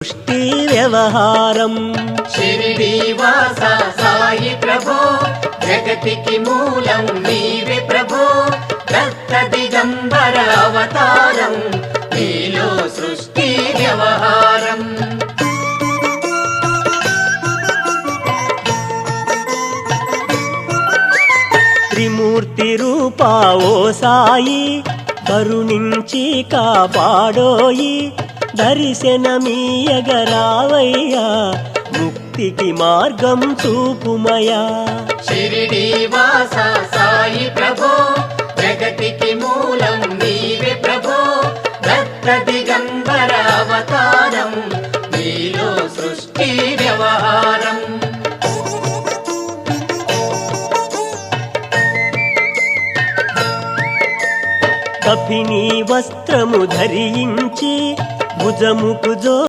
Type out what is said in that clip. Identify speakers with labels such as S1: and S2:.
S1: సృష్టి వ్యవహారం
S2: షిరిడి వాస సాయి ప్రభో జగతికి మూలం నీవే ప్రభో దత్త దిగంబర అవతారం నీలో సృష్టి వ్యవహారం
S1: త్రిమూర్తి రూపా ఓ సాయి కరుణించి కాపాడోయి దర్శనమీయగరావయ్యా ముక్తికి మార్గం చూపుమయా
S2: షిరిడి వాస సాయి ప్రభో జగతికి మూలం నీవే ప్రభో దత్త దిగంబర అవతారం నీలో సృష్టి వ్యవహారం
S1: కఫినీ వస్త్రము ధరించి భుజముకు జో